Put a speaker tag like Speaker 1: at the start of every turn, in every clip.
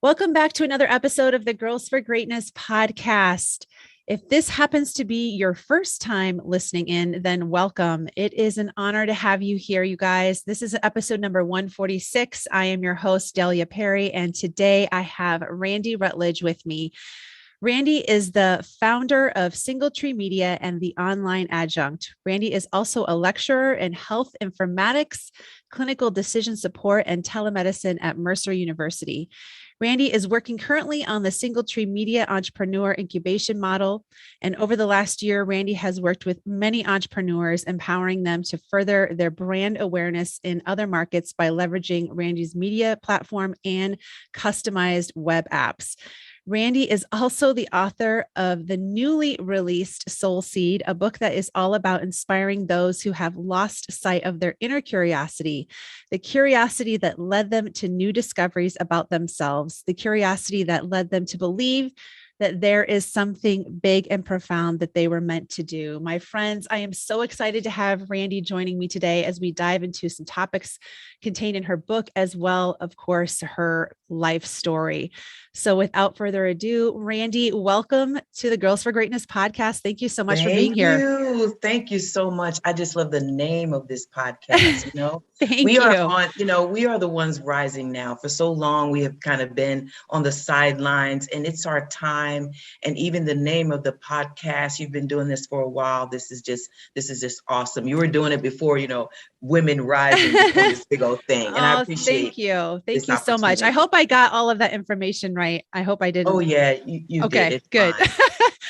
Speaker 1: Welcome back to another episode of the Girls for Greatness podcast. If this happens to be your first time listening in, then welcome. It is an honor to have you here, you guys. This is episode number 146. I am your host, Delia Perry, and today I have Randy Rutledge with me. Randy is the founder of Singletree Media and the online Adjunct. Randy is also a lecturer in Health Informatics, Clinical Decision Support and Telemedicine at Mercer University. Randy is working currently on the Singletree Media Entrepreneur Incubation model. And over the last year, Randy has worked with many entrepreneurs, empowering them to further their brand awareness in other markets by leveraging Randy's media platform and customized web apps. Randy is also the author of the newly released Soul Seed, a book that is all about inspiring those who have lost sight of their inner curiosity, the curiosity that led them to new discoveries about themselves, the curiosity that led them to believe that there is something big and profound that they were meant to do. My friends, I am so excited to have Randy joining me today as we dive into some topics contained in her book, as well, of course, her life story. So without further ado, Randy, welcome to the Girls for Greatness podcast. Thank you so much for being here.
Speaker 2: Thank you so much. I just love the name of this podcast.
Speaker 1: Thank
Speaker 2: we
Speaker 1: you.
Speaker 2: We are the ones rising now. For so long, we have kind of been on the sidelines, and it's our time. And even the name of the podcast, you've been doing this for a while. This is just awesome. You were doing it before, women rising before this big old thing. And I appreciate
Speaker 1: Thank you. Thank you so much. I hope I got all of that information right. I hope I didn't.
Speaker 2: Oh yeah, you
Speaker 1: okay,
Speaker 2: did. It's
Speaker 1: good.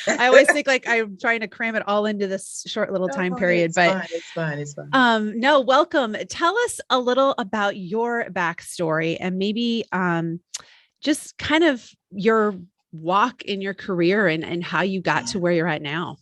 Speaker 1: I always think like I'm trying to cram it all into this short little time period, but
Speaker 2: it's fine.
Speaker 1: No, welcome. Tell us a little about your backstory and maybe just kind of your walk in your career and how you got to where you're at now.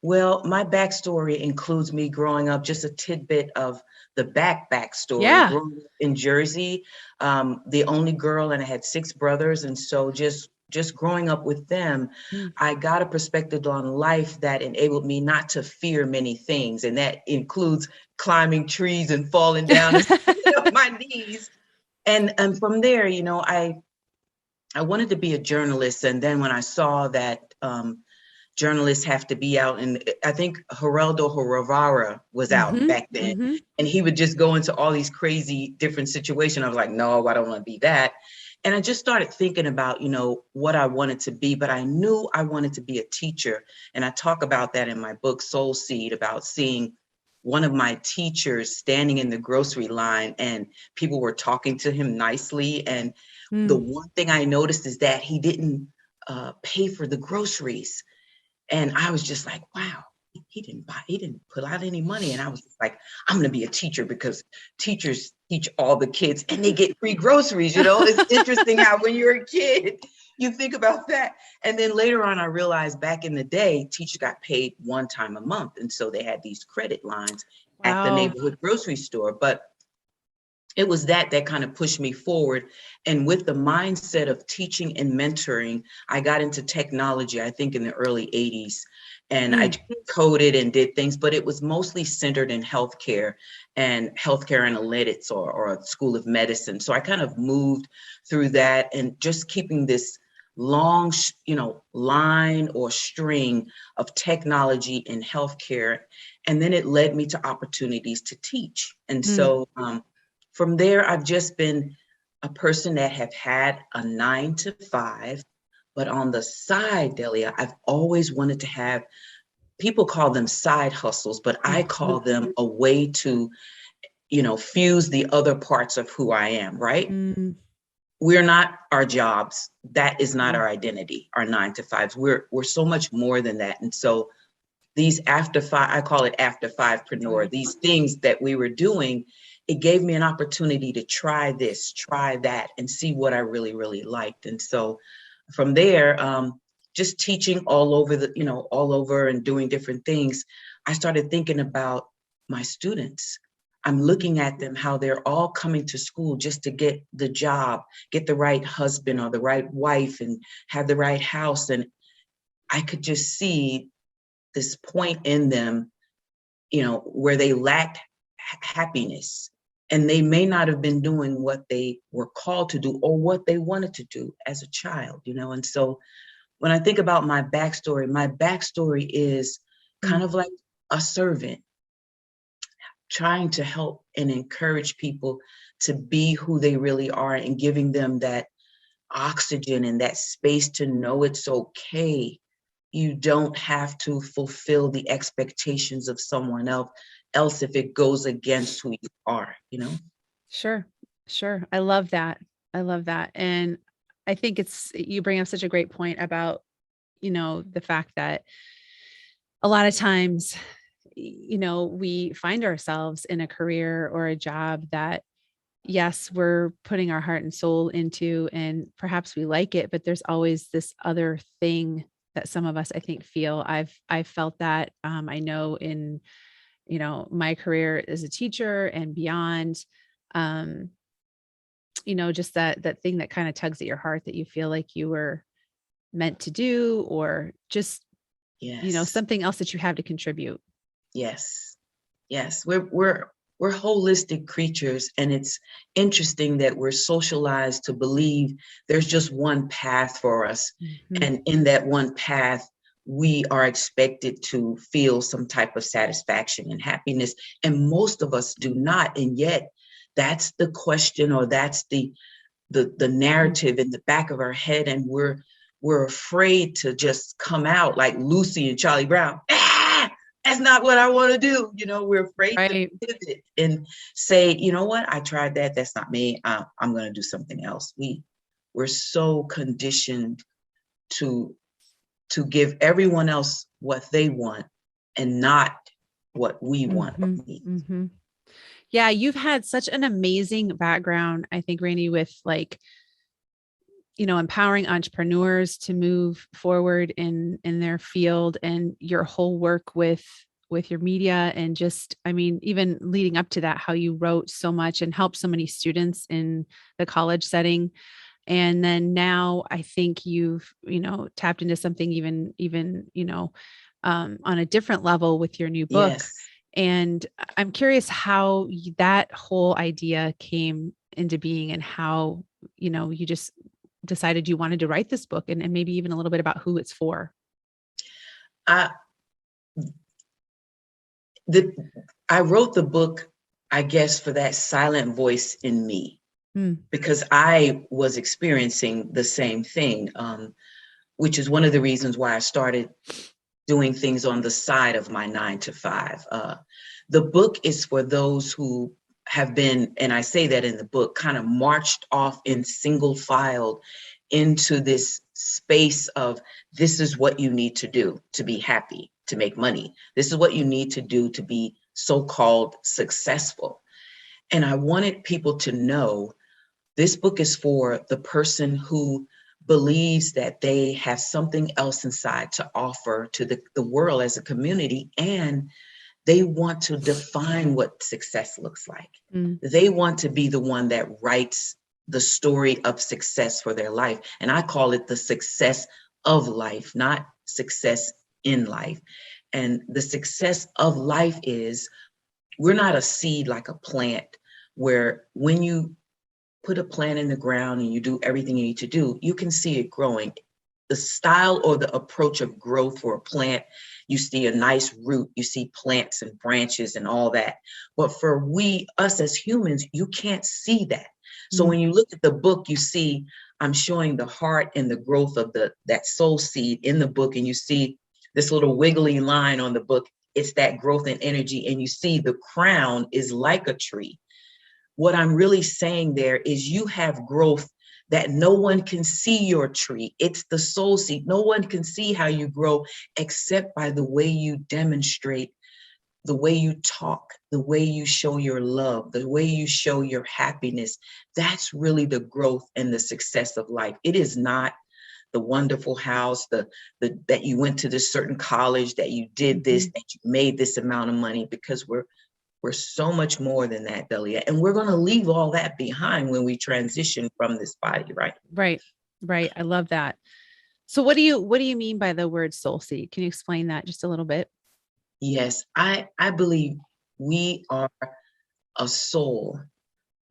Speaker 2: Well, my backstory includes me growing up, just a tidbit of the backstory.
Speaker 1: Yeah.
Speaker 2: Growing up in Jersey, the only girl, and I had 6 brothers. And so just growing up with them, I got a perspective on life that enabled me not to fear many things. And that includes climbing trees and falling down on my knees. And from there, I wanted to be a journalist. And then when I saw that journalists have to be out, and I think Geraldo Rivera was out back then, and he would just go into all these crazy different situations. I was like, no, I don't want to be that. And I just started thinking about, what I wanted to be, but I knew I wanted to be a teacher. And I talk about that in my book, Soul Seed, about seeing one of my teachers standing in the grocery line and people were talking to him nicely. And the one thing I noticed is that he didn't pay for the groceries. And I was just like, wow, he didn't pull out any money. And I was just like, I'm going to be a teacher because teachers teach all the kids and they get free groceries. It's interesting how when you're a kid, you think about that. And then later on, I realized back in the day, teachers got paid one time a month. And so they had these credit lines at the neighborhood grocery store. But it was that kind of pushed me forward. And with the mindset of teaching and mentoring, I got into technology, I think in the early 80s. And I coded and did things, but it was mostly centered in healthcare and healthcare analytics or a school of medicine. So I kind of moved through that and just keeping this long, line or string of technology in healthcare. And then it led me to opportunities to teach. And so from there, I've just been a person that have had a 9 to 5, but on the side, Delia, I've always wanted to have, people call them side hustles, but I call them a way to, fuse the other parts of who I am, right? We're not our jobs. That is not our identity, our 9 to 5s. We're so much more than that. And so these after 5, I call it after 5preneur, these things that we were doing, it gave me an opportunity to try this, try that, and see what I really, really liked. And so from there, just teaching all over and doing different things, I started thinking about my students. I'm looking at them, how they're all coming to school just to get the job, get the right husband or the right wife and have the right house. And I could just see this point in them, where they lacked happiness. and they may not have been doing what they were called to do or what they wanted to do as a child, And so when I think about my backstory is kind of like a servant trying to help and encourage people to be who they really are and giving them that oxygen and that space to know it's okay. You don't have to fulfill the expectations of someone else if it goes against who you are,
Speaker 1: Sure. I love that. And I think you bring up such a great point about, the fact that a lot of times, we find ourselves in a career or a job that, yes, we're putting our heart and soul into, and perhaps we like it, but there's always this other thing that some of us, I think, feel. I've felt that. I know in, my career as a teacher and beyond, just that thing that kind of tugs at your heart that you feel like you were meant to do, or just,
Speaker 2: Yes.
Speaker 1: something else that you have to contribute.
Speaker 2: Yes. We're holistic creatures, and it's interesting that we're socialized to believe there's just one path for us.
Speaker 1: Mm-hmm.
Speaker 2: And in that one path, we are expected to feel some type of satisfaction and happiness. And most of us do not. And yet that's the question, or that's the narrative in the back of our head. And we're afraid to just come out like Lucy and Charlie Brown. That's not what I want to do. We're afraid to pivot and say, you know what, I tried that. That's not me. I'm going to do something else. We're so conditioned to give everyone else what they want and not what we want.
Speaker 1: Mm-hmm. Yeah. You've had such an amazing background, I think, Rainey, with empowering entrepreneurs to move forward in their field, and your whole work with your media, and just, even leading up to that, how you wrote so much and helped so many students in the college setting. And then now I think you've, tapped into something even, on a different level with your new book.
Speaker 2: Yes.
Speaker 1: And I'm curious how that whole idea came into being, and how, you just decided you wanted to write this book, and maybe even a little bit about who it's for.
Speaker 2: I wrote the book, I guess, for that silent voice in me, because I was experiencing the same thing, which is one of the reasons why I started doing things on the side of my 9-to-5. The book is for those who have been, and I say that in the book, kind of marched off in single file into this space of, this is what you need to do to be happy, to make money. This is what you need to do to be so-called successful. And I wanted people to know this book is for the person who believes that they have something else inside to offer to the world as a community, and they want to define what success looks like. They want to be the one that writes the story of success for their life. And I call it the success of life, not success in life. And the success of life is, we're not a seed like a plant, where when you put a plant in the ground and you do everything you need to do, you can see it growing. The style or the approach of growth for a plant, you see a nice root, you see plants and branches and all that. But for us as humans, you can't see that. So when you look at the book, you see I'm showing the heart and the growth of that soul seed in the book. And you see this little wiggly line on the book. It's that growth and energy. And you see the crown is like a tree. What I'm really saying there is, you have growth that no one can see your tree. It's the soul seed. No one can see how you grow except by the way you demonstrate, the way you talk, the way you show your love, the way you show your happiness. That's really the growth and the success of life. It is not the wonderful house, that you went to this certain college, that you did this, that you made this amount of money, because we're so much more than that, Delia. And we're going to leave all that behind when we transition from this body, right?
Speaker 1: Right. I love that. So what do you mean by the word soul seed? Can you explain that just a little bit?
Speaker 2: Yes, I believe we are a soul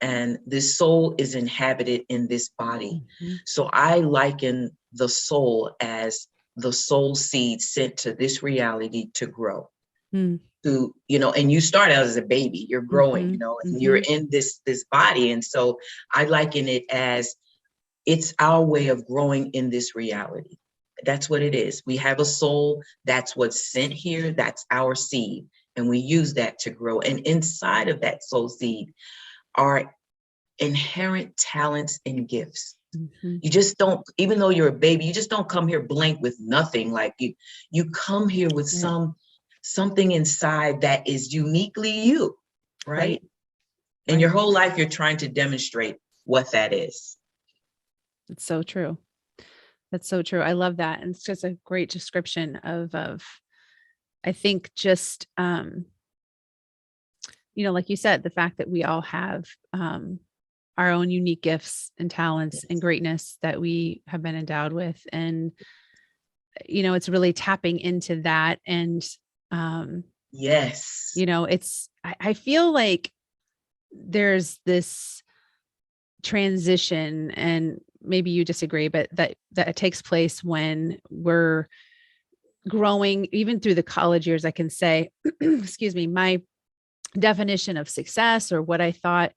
Speaker 2: and this soul is inhabited in this body. So I liken the soul as the soul seed sent to this reality to grow. To, and you start out as a baby, you're growing, and you're in this body. And so I liken it as it's our way of growing in this reality. That's what it is. We have a soul. That's what's sent here. That's our seed. And we use that to grow. And inside of that soul seed are inherent talents and gifts. You just don't, even though you're a baby, you just don't come here blank with nothing. Like you come here with something inside that is uniquely you, right? And your whole life, you're trying to demonstrate what that is.
Speaker 1: It's so true. That's so true. I love that. And it's just a great description of I think just, like you said, the fact that we all have our own unique gifts and talents and greatness that we have been endowed with. And, it's really tapping into that. And,
Speaker 2: yes,
Speaker 1: I feel like there's this transition, and maybe you disagree, but that it takes place when we're growing, even through the college years. I can say, excuse me, my definition of success or what I thought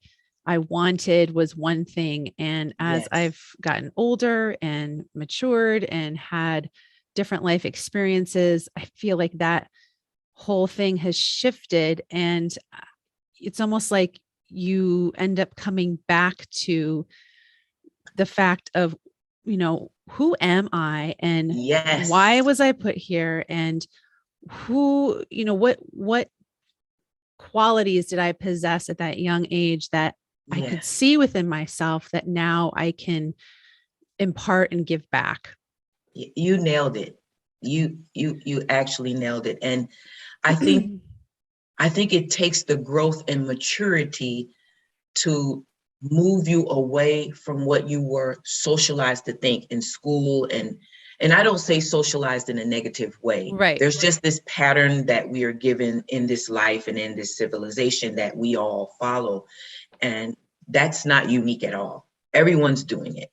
Speaker 1: I wanted was one thing. And as I've gotten older and matured and had different life experiences, I feel like that whole thing has shifted. And it's almost like you end up coming back to the fact of, who am I and why was I put here? And who, what qualities did I possess at that young age that I could see within myself that now I can impart and give back?
Speaker 2: You nailed it. You actually nailed it. And I think it takes the growth and maturity to move you away from what you were socialized to think in school. And I don't say socialized in a negative way.
Speaker 1: Right.
Speaker 2: There's just this pattern that we are given in this life and in this civilization that we all follow. And that's not unique at all. Everyone's doing it.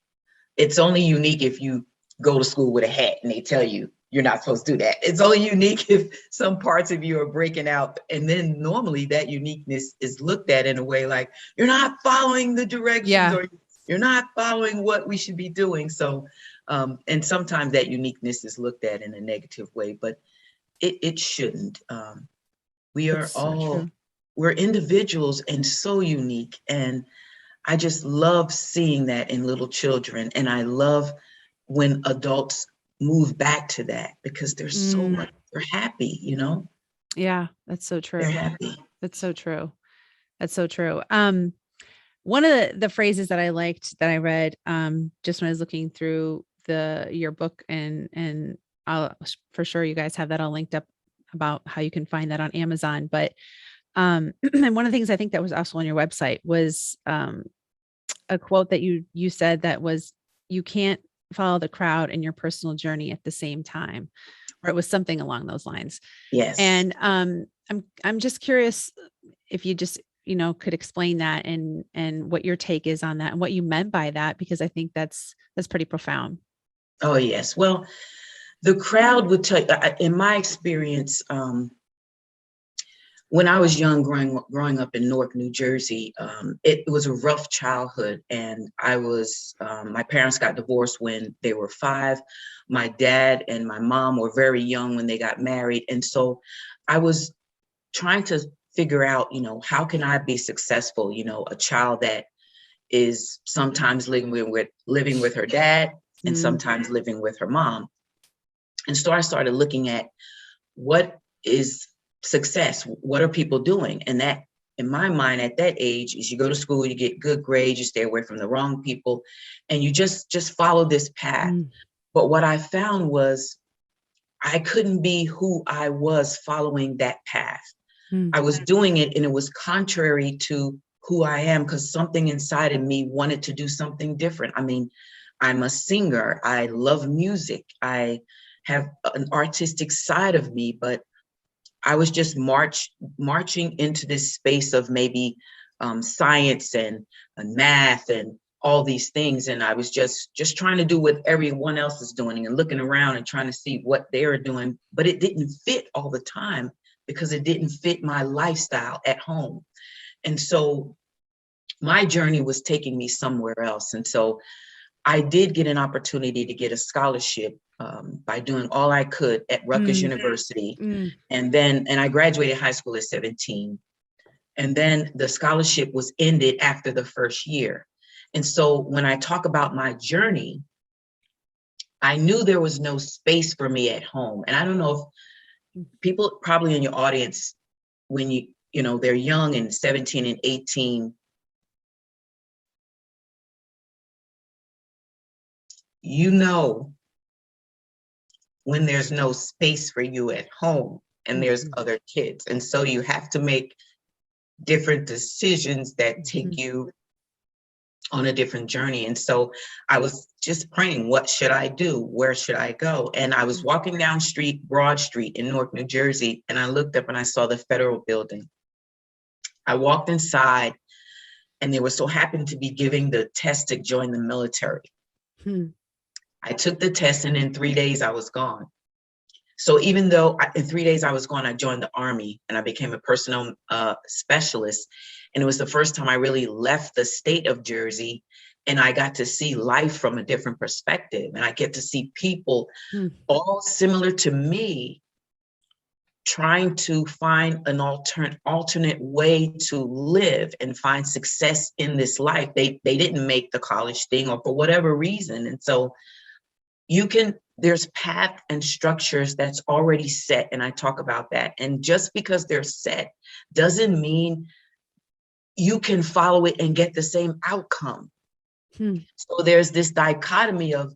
Speaker 2: It's only unique if you go to school with a hat and they tell you you're not supposed to do that. It's only unique if some parts of you are breaking out. And then normally that uniqueness is looked at in a way like you're not following the directions or you're not following what we should be doing. So, and sometimes that uniqueness is looked at in a negative way, but it shouldn't. We are we're individuals and so unique. And I just love seeing that in little children. And I love when adults move back to that because they're so much, they're happy,
Speaker 1: Yeah, that's so true.
Speaker 2: They're happy.
Speaker 1: That's so true. That's so true. One of the phrases that I liked that I read just when I was looking through your book, and I'll for sure you guys have that all linked up about how you can find that on Amazon. But and one of the things I think that was also on your website was a quote that you said that was, you can't follow the crowd in your personal journey at the same time, or it was something along those lines.
Speaker 2: Yes.
Speaker 1: And I'm just curious if you just, could explain that and what your take is on that and what you meant by that, because I think that's pretty profound.
Speaker 2: Oh, yes. Well, the crowd would tell you, in my experience, when I was young, growing up in Newark, New Jersey, it was a rough childhood. And my parents got divorced when they were 5. My dad and my mom were very young when they got married. And so I was trying to figure out, how can I be successful? A child that is sometimes living with her dad and sometimes living with her mom. And so I started looking at what is success. What are people doing? And that, in my mind, at that age, is you go to school, you get good grades, you stay away from the wrong people, and you just follow this path. But what I found was I couldn't be who I was following that path. I was doing it and it was contrary to who I am because something inside of me wanted to do something different. I mean, I'm a singer. I love music. I have an artistic side of me, but I was just marching into this space of maybe science and math and all these things. And I was just trying to do what everyone else is doing and looking around and trying to see what they're doing, but it didn't fit all the time because it didn't fit my lifestyle at home. And so my journey was taking me somewhere else. And so I did get an opportunity to get a scholarship by doing all I could at Rutledge University. And I graduated high school at 17. And then the scholarship was ended after the first year. And so when I talk about my journey, I knew there was no space for me at home. And I don't know if people probably in your audience, when they're young and 17 and 18, when there's no space for you at home and there's other kids. And so you have to make different decisions that take you on a different journey. And so I was just praying, what should I do? Where should I go? And I was walking down Broad Street in Newark, New Jersey, and I looked up and I saw the federal building. I walked inside and they were so happened to be giving the test to join the military. I took the test and in 3 days I was gone. So even though in 3 days I was gone, I joined the Army and I became a personnel specialist. And it was the first time I really left the state of Jersey, and I got to see life from a different perspective. And I get to see people all similar to me trying to find an alternate way to live and find success in this life. They didn't make the college thing or for whatever reason. And so there's path and structures that's already set. And I talk about that. And just because they're set doesn't mean you can follow it and get the same outcome. So there's this dichotomy of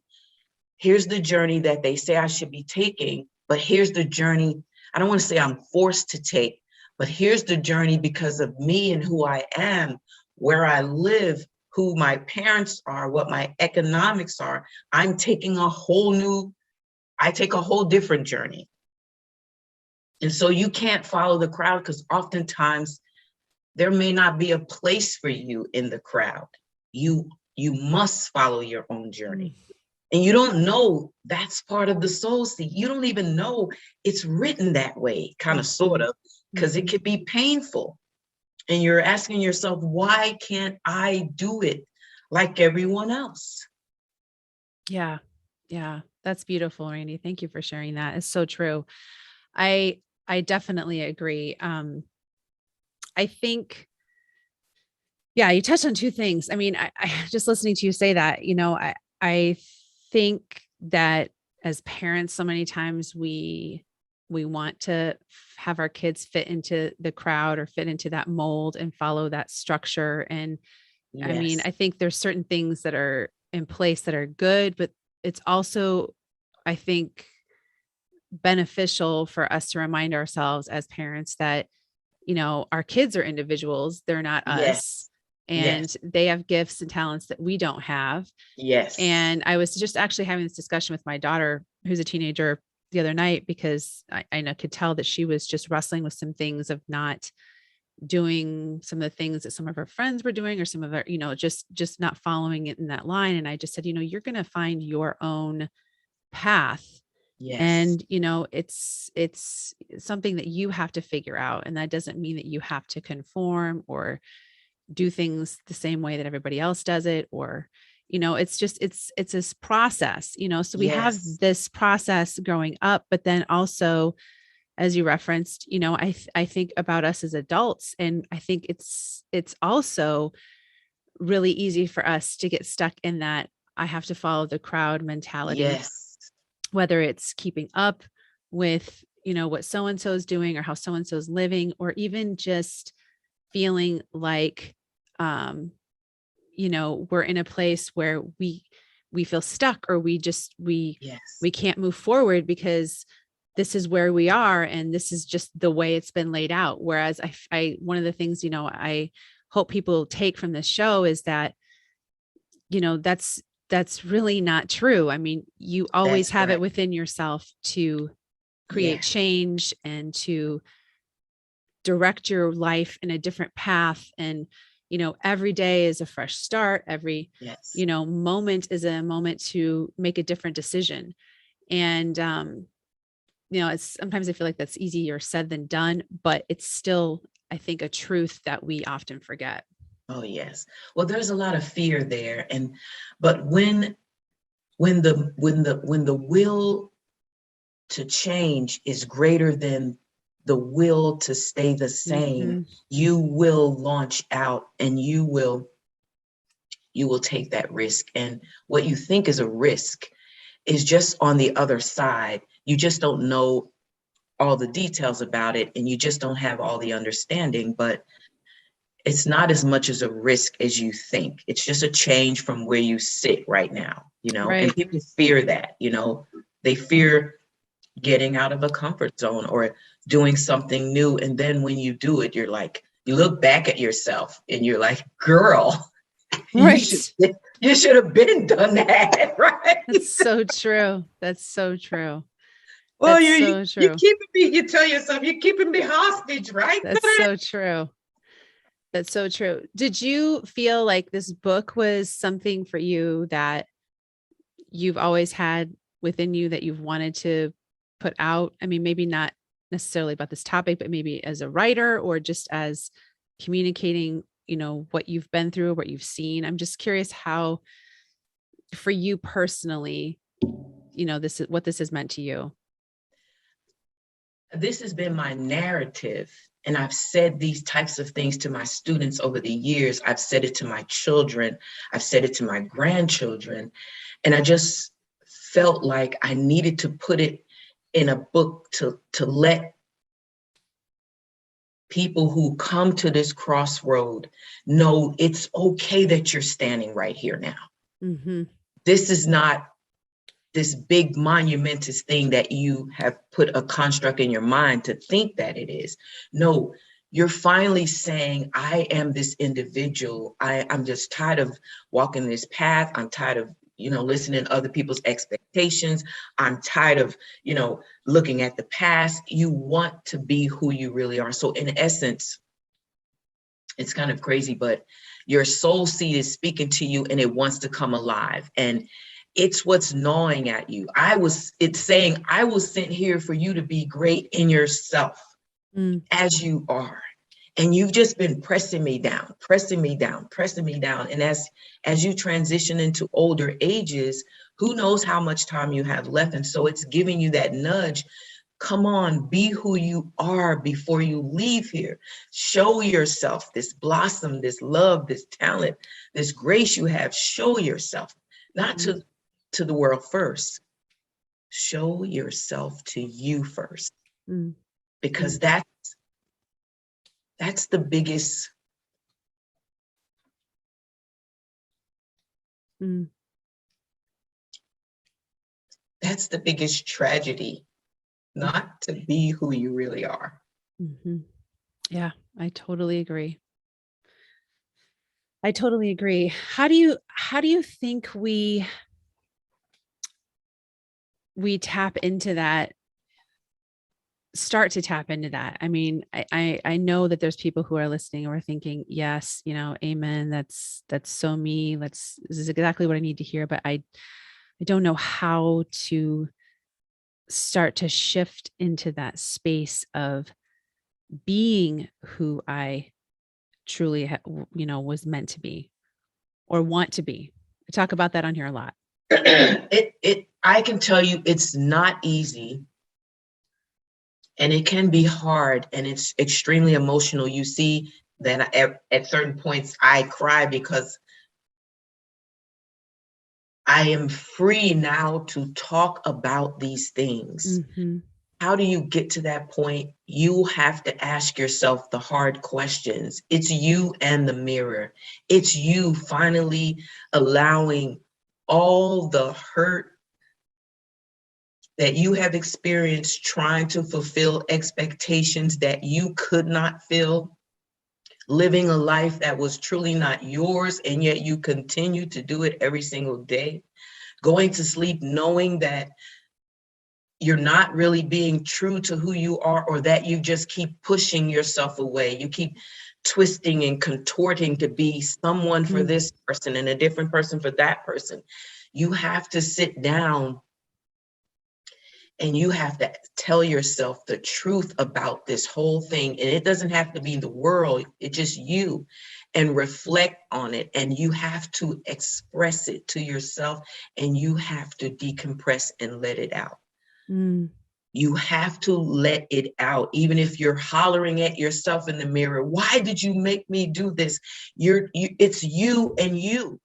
Speaker 2: here's the journey that they say I should be taking, but here's the journey. I don't want to say I'm forced to take, but here's the journey because of me and who I am, where I live, who my parents are, what my economics are. I take a whole different journey. And so you can't follow the crowd because oftentimes there may not be a place for you in the crowd. You must follow your own journey. And you don't know that's part of the soul seed. You don't even know it's written that way, kind of, sort of, because it could be painful. And you're asking yourself, why can't I do it like everyone else?
Speaker 1: Yeah. That's beautiful, Randy. Thank you for sharing that. It's so true. I definitely agree. I think, you touched on two things. I mean, I just listening to you say that, I think that as parents, so many times we want to have our kids fit into the crowd or fit into that mold and follow that structure. And I mean, I think there's certain things that are in place that are good, but it's also, I think, beneficial for us to remind ourselves as parents that, our kids are individuals. They're not us. And they have gifts and talents that we don't have. And I was just actually having this discussion with my daughter, who's a teenager, the other night, because I could tell that she was just wrestling with some things of not doing some of the things that some of her friends were doing, or some of her, just not following it in that line. And I just said, you're going to find your own path. And, it's something that you have to figure out. And that doesn't mean that you have to conform or do things the same way that everybody else does it, or, it's just, it's this process, so we have this process growing up, but then also, as you referenced, I think about us as adults, and I think it's also really easy for us to get stuck in that I have to follow the crowd mentality, whether it's keeping up with, what so-and-so is doing or how so-and-so is living, or even just feeling like, we're in a place where we feel stuck, or we can't move forward because this is where we are. And this is just the way it's been laid out. Whereas I one of the things, I hope people take from this show is that, that's really not true. I mean, you always have it within yourself to create change and to direct your life in a different path. And, every day is a fresh start. Every,
Speaker 2: Yes.
Speaker 1: moment is a moment to make a different decision. And, it's sometimes I feel like that's easier said than done, but it's still, I think, a truth that we often forget.
Speaker 2: Oh, yes. Well, there's a lot of fear there. But when the will to change is greater than the will to stay the same, you will launch out and you will take that risk. And what you think is a risk is just on the other side. You just don't know all the details about it, and you just don't have all the understanding, but it's not as much as a risk as you think. It's just a change from where you sit right now,
Speaker 1: Right.
Speaker 2: and people fear that, they fear getting out of a comfort zone or doing something new. And then when you do it, you're like, you look back at yourself and you're like, girl,
Speaker 1: Right.
Speaker 2: you should have been done that, right?
Speaker 1: That's so true. That's so true.
Speaker 2: Well,
Speaker 1: That's
Speaker 2: you
Speaker 1: so true.
Speaker 2: keeping me, you tell yourself, you're keeping me hostage, right?
Speaker 1: That's so true. That's so true. Did you feel like this book was something for you that you've always had within you that you've wanted to put out? I mean, maybe not necessarily about this topic, but maybe as a writer or just as communicating, what you've been through, what you've seen. I'm just curious how, for you personally, this is what this has meant to you.
Speaker 2: This has been my narrative. And I've said these types of things to my students over the years. I've said it to my children. I've said it to my grandchildren. And I just felt like I needed to put it in a book to let people who come to this crossroad know it's okay that you're standing right here now. This is not this big monumentous thing that you have put a construct in your mind to think that it is. No, you're finally saying, I am this individual. I'm just tired of walking this path. I'm tired of, listening to other people's expectations. I'm tired of, looking at the past. You want to be who you really are. So in essence, it's kind of crazy, but your soul seed is speaking to you and it wants to come alive. And it's what's gnawing at you. It's saying, I was sent here for you to be great in yourself as you are. And you've just been pressing me down. And as you transition into older ages, who knows how much time you have left. And so it's giving you that nudge. Come on, be who you are before you leave here. Show yourself this blossom, this love, this talent, this grace you have. Show yourself, not to the world first. Show yourself to you first. Because that's the biggest that's the biggest tragedy, not to be who you really are.
Speaker 1: Yeah, I totally agree. How do you think we tap into that, start to tap into that? I mean, I know that there's people who are listening or thinking, yes, amen. That's so me. This is exactly what I need to hear. But I don't know how to start to shift into that space of being who I truly, was meant to be or want to be. I talk about that on here a lot.
Speaker 2: I can tell you it's not easy. And it can be hard and it's extremely emotional. You see that at certain points I cry because I am free now to talk about these things. How do you get to that point? You have to ask yourself the hard questions. It's you and the mirror. It's you finally allowing all the hurt that you have experienced trying to fulfill expectations that you could not fill, living a life that was truly not yours, and yet you continue to do it every single day, going to sleep knowing that you're not really being true to who you are, or that you just keep pushing yourself away. You keep twisting and contorting to be someone for this person and a different person for that person. You have to sit down and you have to tell yourself the truth about this whole thing. And it doesn't have to be the world, it's just you, and reflect on it. And you have to express it to yourself, and you have to decompress and let it out. You have to let it out, even if you're hollering at yourself in the mirror. Why did you make me do this? It's you and you.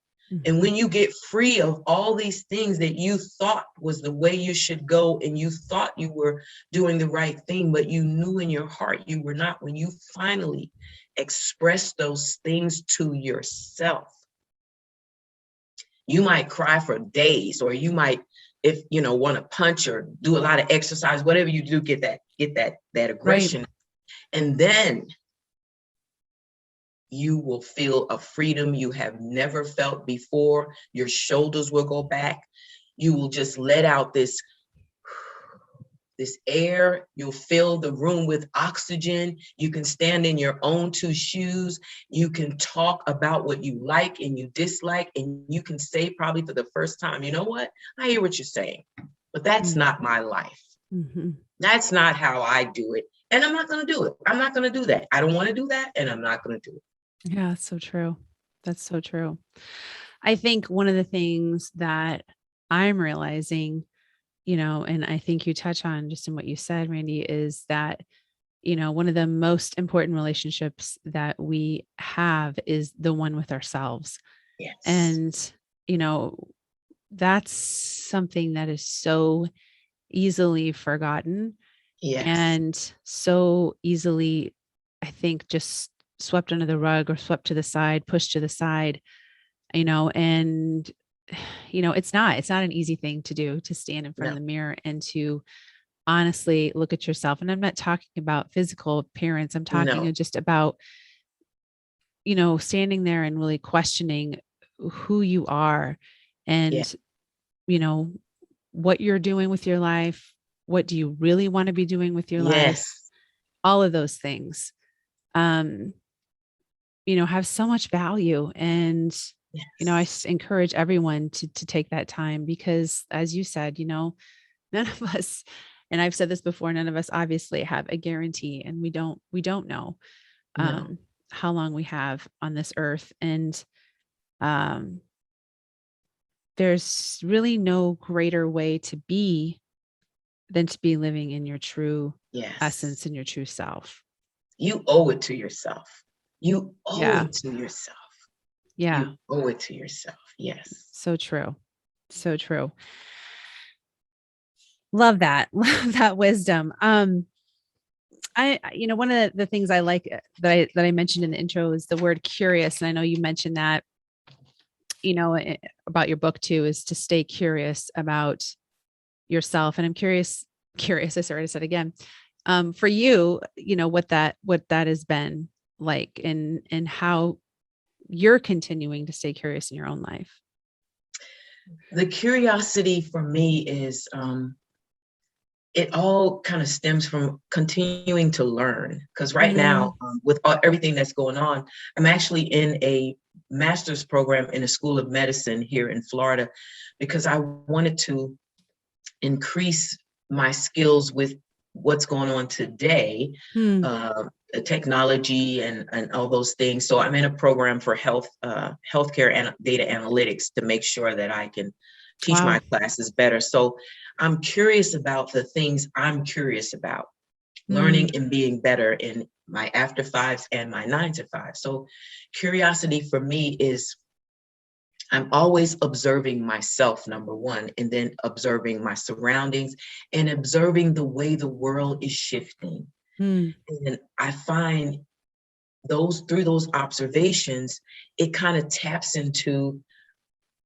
Speaker 2: And when you get free of all these things that you thought was the way you should go, and you thought you were doing the right thing, but you knew in your heart you were not, when you finally express those things to yourself, you might cry for days, or you might, if you know, want to punch or do a lot of exercise, whatever you do, get that aggression. Right. And then you will feel a freedom you have never felt before. Your shoulders will go back. You will just let out this air. You'll fill the room with oxygen. You can stand in your own two shoes. You can talk about what you like and you dislike, and you can say probably for the first time, you know what? I hear what you're saying, but that's not my life. That's not how I do it. And I'm not going to do it. I'm not going to do that. I don't want to do that. And I'm not going to do it.
Speaker 1: Yeah, that's so true. That's so true. I think one of the things that I'm realizing, you know, and I think you touch on just in what you said, Randy, is that, you know, one of the most important relationships that we have is the one with ourselves.
Speaker 2: Yes.
Speaker 1: And, you know, that's something that is so easily forgotten.
Speaker 2: Yes.
Speaker 1: And so easily, I think, just swept under the rug or swept to the side, pushed to the side, you know, and, you know, it's not an easy thing to do, to stand in front of the mirror and to honestly look at yourself. And I'm not talking about physical appearance. I'm talking just about, you know, standing there and really questioning who you are and, you know, what you're doing with your life. What do you really want to be doing with your life? All of those things. You know, have so much value. And, you know, I encourage everyone to take that time, because as you said, you know, none of us, and I've said this before, none of us obviously have a guarantee, and we don't know, how long we have on this earth. And, there's really no greater way to be than to be living in your true essence and your true self.
Speaker 2: You owe it to yourself. You owe it to yourself.
Speaker 1: Yeah.
Speaker 2: You owe it to yourself. Yes.
Speaker 1: So true. So true. Love that. Love that wisdom. You know, one of the things I like that I mentioned in the intro is the word curious. And I know you mentioned that, you know, about your book too, is to stay curious about yourself. And I'm curious, I started to say it again, for you, you know, what that has been like, and how you're continuing to stay curious in your own life.
Speaker 2: The curiosity for me is, it all kind of stems from continuing to learn. Because right now, with everything that's going on, I'm actually in a master's program in a school of medicine here in Florida, because I wanted to increase my skills with what's going on today, technology and all those things. So I'm in a program for healthcare and data analytics to make sure that I can teach my classes better. So I'm curious about the things I'm curious about, learning and being better in my after fives and my 9 to 5. So curiosity for me is, I'm always observing myself, number one, and then observing my surroundings and observing the way the world is shifting. And I find through those observations, it kind of taps into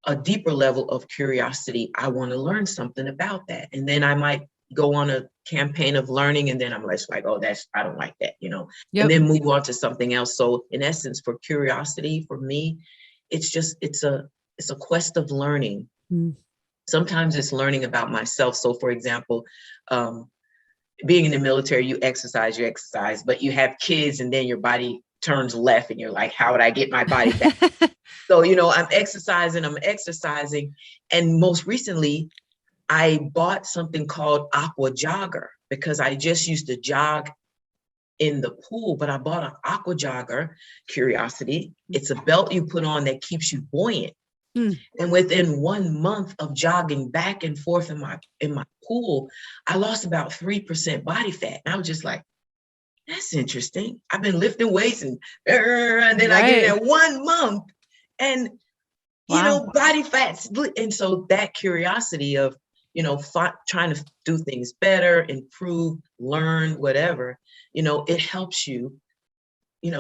Speaker 2: a deeper level of curiosity. I want to learn something about that. And then I might go on a campaign of learning, and then I'm just like, oh, I don't like that, you know, and then move on to something else. So in essence, for curiosity, for me, it's a quest of learning. Sometimes it's learning about myself. So for example, being in the military, you exercise, but you have kids, and then your body turns left and you're like, how would I get my body back? So, I'm exercising. And most recently, I bought something called Aqua Jogger because I just used to jog in the pool, but I bought an Aqua Jogger, curiosity. It's a belt you put on that keeps you buoyant. And within 1 month of jogging back and forth in my pool, I lost about 3% body fat. And I was just like, that's interesting. I've been lifting weights and then I get in 1 month and, body fats. And so that curiosity of, trying to do things better, improve, learn, whatever, it helps you,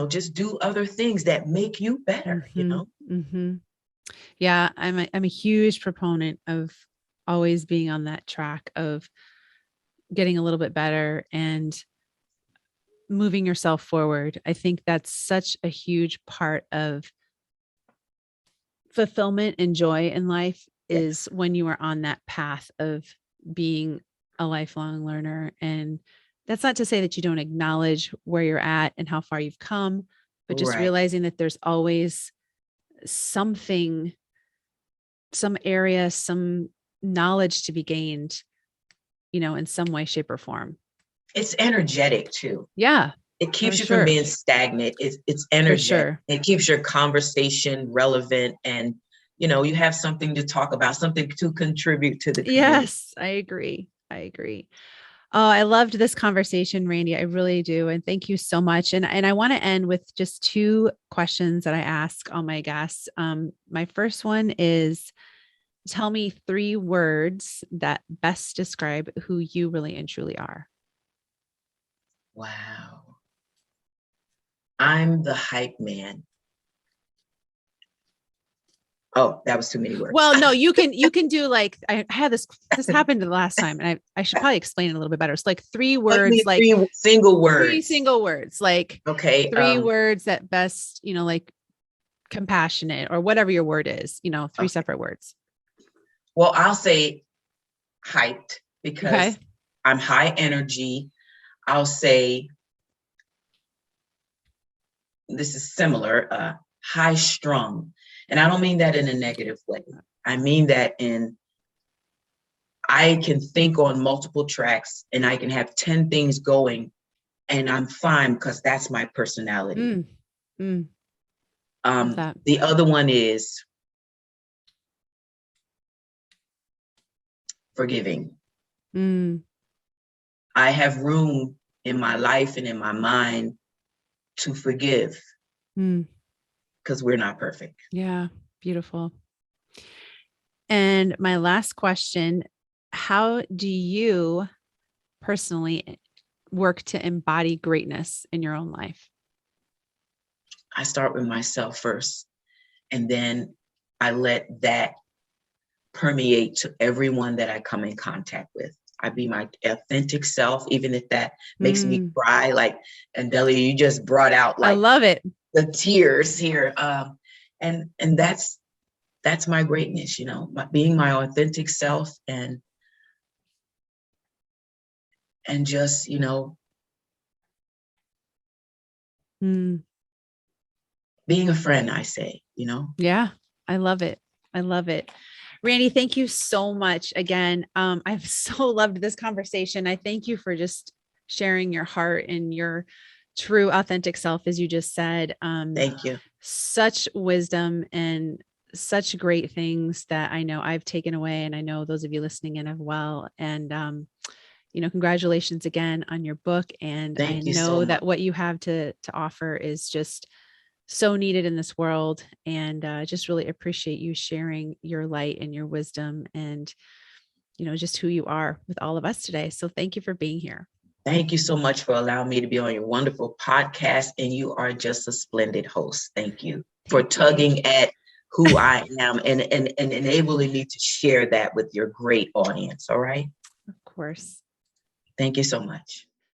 Speaker 2: just do other things that make you better,
Speaker 1: Yeah, I'm a huge proponent of always being on that track of getting a little bit better and moving yourself forward. I think that's such a huge part of fulfillment and joy in life is when you are on that path of being a lifelong learner. And that's not to say that you don't acknowledge where you're at and how far you've come, but just realizing that there's always something, some area, some knowledge to be gained, in some way, shape, or form.
Speaker 2: It's energetic too.
Speaker 1: Yeah.
Speaker 2: It keeps you from being stagnant. It's energetic. It keeps your conversation relevant and, you have something to talk about, something to contribute to the community.
Speaker 1: Yes, I agree. Oh, I loved this conversation, Randy. I really do. And thank you so much. And I want to end with just 2 questions that I ask all my guests. My first one is, tell me 3 words that best describe who you really and truly are.
Speaker 2: Wow. I'm the hype man. Oh, that was too many words.
Speaker 1: Well, no, you can do like, I had this happened the last time and I should probably explain it a little bit better. It's like 3 words, like
Speaker 2: 3 single words.
Speaker 1: 3 single words, like
Speaker 2: okay,
Speaker 1: 3 words that best, like compassionate or whatever your word is, 3 separate words.
Speaker 2: Well, I'll say hyped because I'm high energy. I'll say, this is similar, high strung. And I don't mean that in a negative way. I mean that I can think on multiple tracks and I can have 10 things going and I'm fine because that's my personality. The other one is forgiving. I have room in my life and in my mind to forgive. Because we're not perfect.
Speaker 1: Yeah. Beautiful. And my last question, how do you personally work to embody greatness in your own life?
Speaker 2: I start with myself first, and then I let that permeate to everyone that I come in contact with. I be my authentic self, even if that makes me cry. Like, and Delia, you just brought out like, I
Speaker 1: love it.
Speaker 2: The tears here. And that's my greatness, being my authentic self and just, being a friend, I say,
Speaker 1: Yeah, I love it. Randy, thank you so much again. I've so loved this conversation. I thank you for just sharing your heart and your true authentic self, as you just said.
Speaker 2: Thank you.
Speaker 1: Such wisdom and such great things that I know I've taken away. And I know those of you listening in as well. And, congratulations again on your book. And I know that what you have to offer is just so needed in this world. And just really appreciate you sharing your light and your wisdom and, just who you are with all of us today. So thank you for being here.
Speaker 2: Thank you so much for allowing me to be on your wonderful podcast. And you are just a splendid host. Thank you for tugging at who I am and enabling me to share that with your great audience. All right.
Speaker 1: Of course.
Speaker 2: Thank you so much.